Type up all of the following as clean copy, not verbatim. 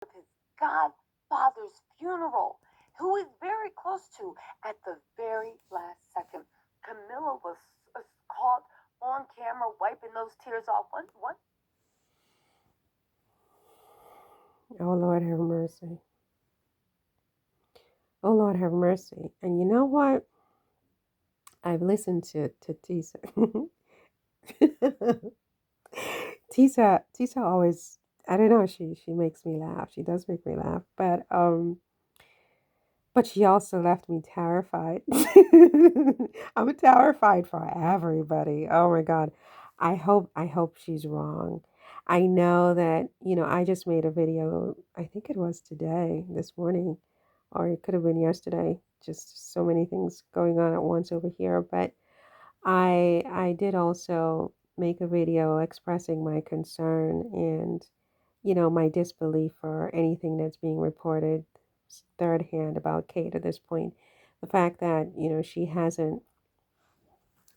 of his godfather's funeral, who is very close to at the very last second. Camilla was caught on camera wiping those tears off. What? Oh, Lord, have mercy. Oh, Lord, have mercy. And you know what? I've listened to Tisa. Tisa always, I don't know, she makes me laugh. She does make me laugh. But she also left me terrified. I'm terrified for everybody. Oh my God. I hope she's wrong. I know that, I just made a video, I think it was today, this morning, or it could have been yesterday. Just so many things going on at once over here. But I did also make a video expressing my concern and my disbelief for anything that's being reported third hand about Kate at this point. The fact that, she hasn't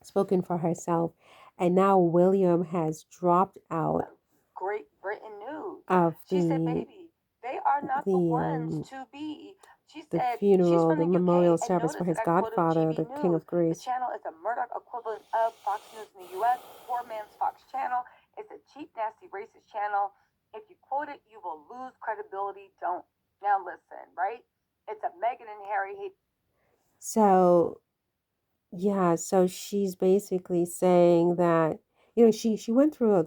spoken for herself, and now William has dropped out Great Britain news. of She said, baby, they are not the the ones to be. She the said she's funeral, from the the UK memorial and service for noticed his that I quoted godfather, GB the King News. of The Greece. channel is the Murdoch equivalent of Fox News in the US. Poor man's Fox channel. It's a cheap, nasty, racist channel. If you quote it, you will lose credibility. Don't. Now listen, right? It's a Meghan and Harry hate. So yeah, so she's basically saying that, she went through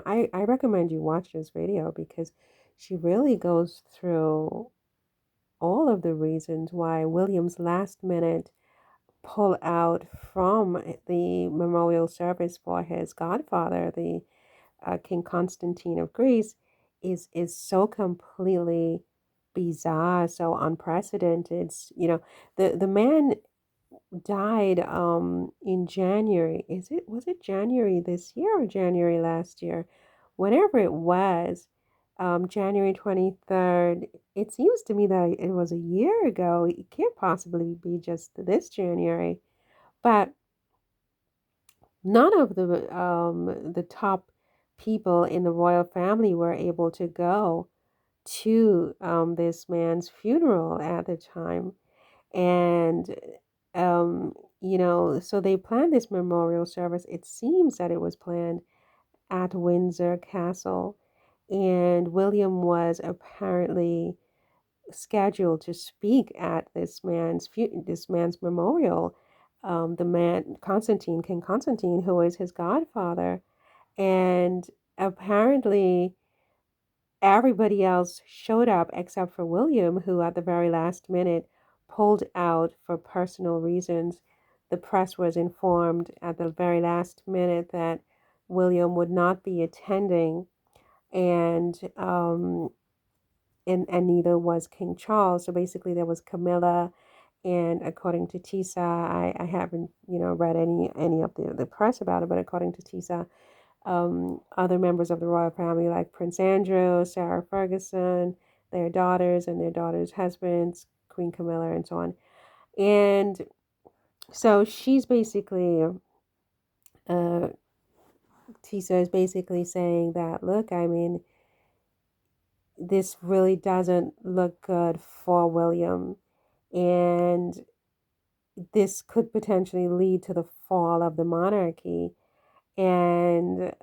I recommend you watch this video because she really goes through all of the reasons why William's last minute pull out from the memorial service for his godfather, the King Constantine of Greece, is so completely bizarre, so unprecedented. The man died in January. Was it January this year or January last year? Whenever it was, January 23rd. It seems to me that it was a year ago. It can't possibly be just this January. But none of the top people in the royal family were able to go to this man's funeral at the time. And so they planned this memorial service. It seems that it was planned at Windsor Castle, and William was apparently scheduled to speak at this man's memorial. The man King Constantine, who is his godfather, and apparently everybody else showed up except for William, who at the very last minute pulled out for personal reasons. The press was informed at the very last minute that William would not be attending, and and neither was King Charles. So basically, there was Camilla, and according to Tisa, I haven't read any of the press about it, but according to Tisa, other members of the royal family like Prince Andrew, Sarah Ferguson, their daughters and their daughters' husbands, Queen Camilla, and so on. And so she's basically, Tisa is basically saying that, look, I mean, this really doesn't look good for William. And this could potentially lead to the fall of the monarchy. And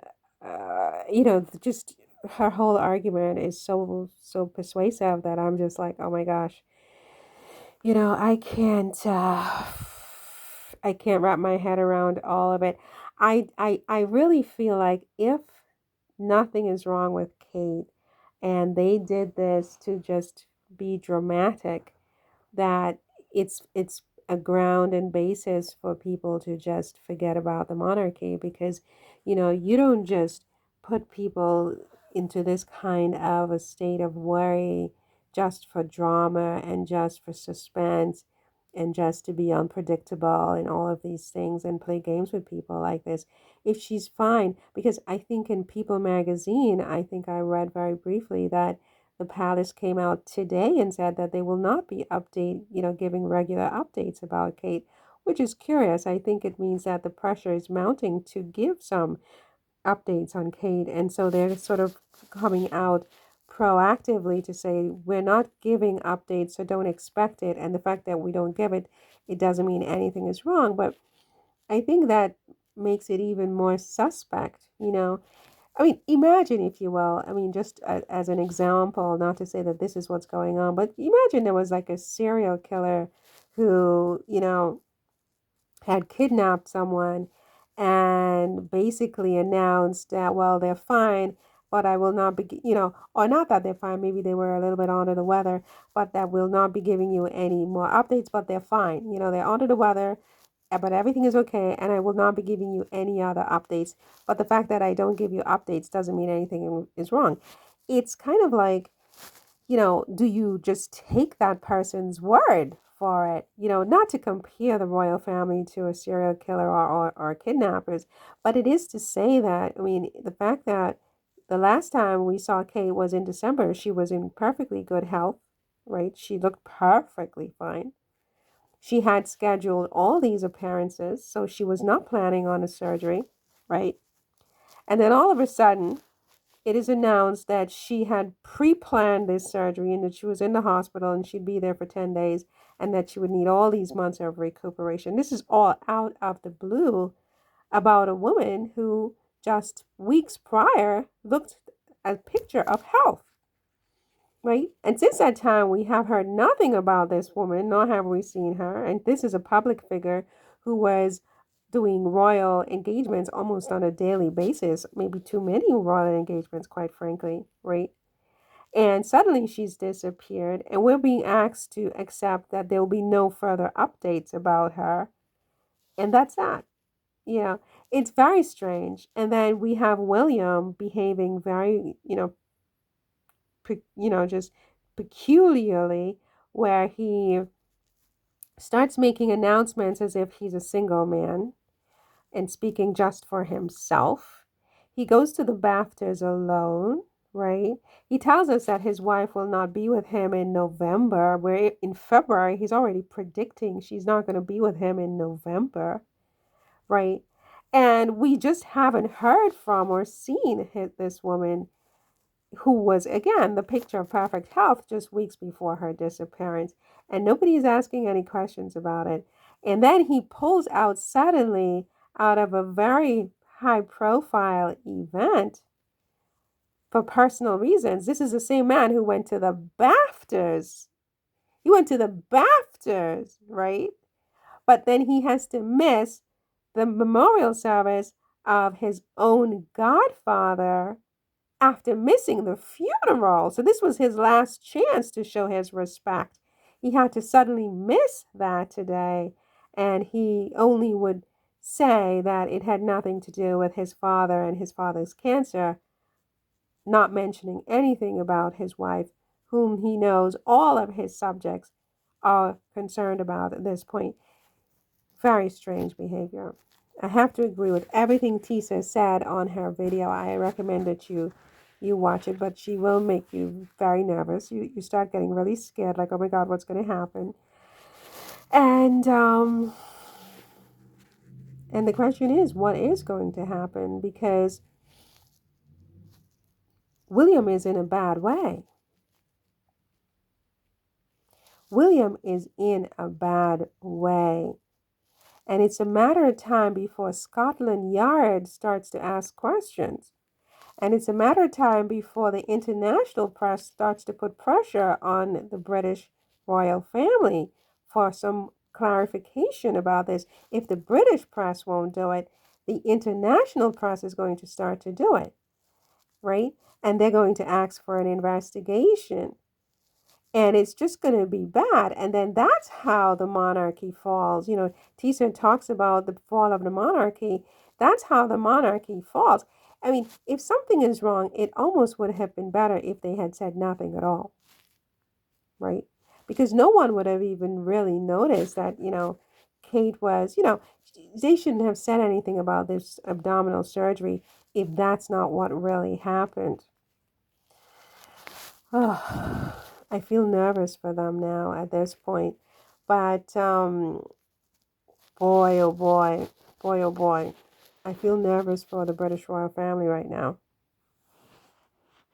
just her whole argument is so persuasive that I'm just like, oh my gosh, I can't wrap my head around all of it. I really feel like if nothing is wrong with Kate and they did this to just be dramatic, that it's a ground and basis for people to just forget about the monarchy, because you don't just put people into this kind of a state of worry just for drama and just for suspense and just to be unpredictable and all of these things and play games with people like this. If she's fine, because I think in People magazine, I think I read very briefly that the palace came out today and said that they will not be giving regular updates about Kate, which is curious. I think it means that the pressure is mounting to give some updates on Kate, and so they're sort of coming out proactively to say we're not giving updates, so don't expect it. And the fact that we don't give it, it doesn't mean anything is wrong. But I think that makes it even more suspect, you know. I mean, imagine, if you will, I mean, just as an example, not to say that this is what's going on, but imagine there was like a serial killer who, you know, had kidnapped someone and basically announced that, well, they're fine, but I will not be, you know, or not that they're fine, maybe they were a little bit under the weather, but that will not be giving you any more updates, but they're fine. You know, they're under the weather, but everything is okay, and I will not be giving you any other updates. But the fact that I don't give you updates doesn't mean anything is wrong. It's kind of like, you know, do you just take that person's word for it? You know, not to compare the royal family to a serial killer or kidnappers, but it is to say that, I mean, the fact that the last time we saw Kate was in December, she was in perfectly good health, right? She looked perfectly fine. She had scheduled all these appearances, so she was not planning on a surgery, right? And then all of a sudden, it is announced that she had pre-planned this surgery and that she was in the hospital and she'd be there for 10 days and that she would need all these months of recuperation. This is all out of the blue about a woman who just weeks prior looked a picture of health, right? And since that time, we have heard nothing about this woman, nor have we seen her. And this is a public figure who was doing royal engagements almost on a daily basis, maybe too many royal engagements, quite frankly, right? And suddenly she's disappeared, and we're being asked to accept that there will be no further updates about her. And that's that. You know, it's very strange. And then we have William behaving very, just peculiarly, where he starts making announcements as if he's a single man and speaking just for himself. He goes to the BAFTAs alone, right? He tells us that his wife will not be with him in November, where in February he's already predicting she's not going to be with him in November, right? And we just haven't heard from or seen this woman who was, again, the picture of perfect health just weeks before her disappearance. And nobody is asking any questions about it. And then he pulls out suddenly out of a very high profile event for personal reasons. This is the same man who went to the BAFTAs. He went to the BAFTAs, right? But then he has to miss the memorial service of his own godfather after missing the funeral. So this was his last chance to show his respect. He had to suddenly miss that today, and he only would say that it had nothing to do with his father and his father's cancer, not mentioning anything about his wife, whom he knows all of his subjects are concerned about at this point. Very strange behavior. I have to agree with everything Tisa said on her video. I recommend that you watch it, but she will make you very nervous. You start getting really scared, like, oh my God, what's going to happen? And the question is, what is going to happen? Because William is in a bad way. William is in a bad way. And it's a matter of time before Scotland Yard starts to ask questions. And it's a matter of time before the international press starts to put pressure on the British royal family for some clarification about this. If the British press won't do it, the international press is going to start to do it, right? And they're going to ask for an investigation. And it's just going to be bad. And then that's how the monarchy falls. You know, Tisa talks about the fall of the monarchy. That's how the monarchy falls. I mean, if something is wrong, it almost would have been better if they had said nothing at all, right? Because no one would have even really noticed that, Kate was, they shouldn't have said anything about this abdominal surgery if that's not what really happened. Oh, I feel nervous for them now at this point. But boy, oh boy, boy, oh boy. I feel nervous for the British royal family right now.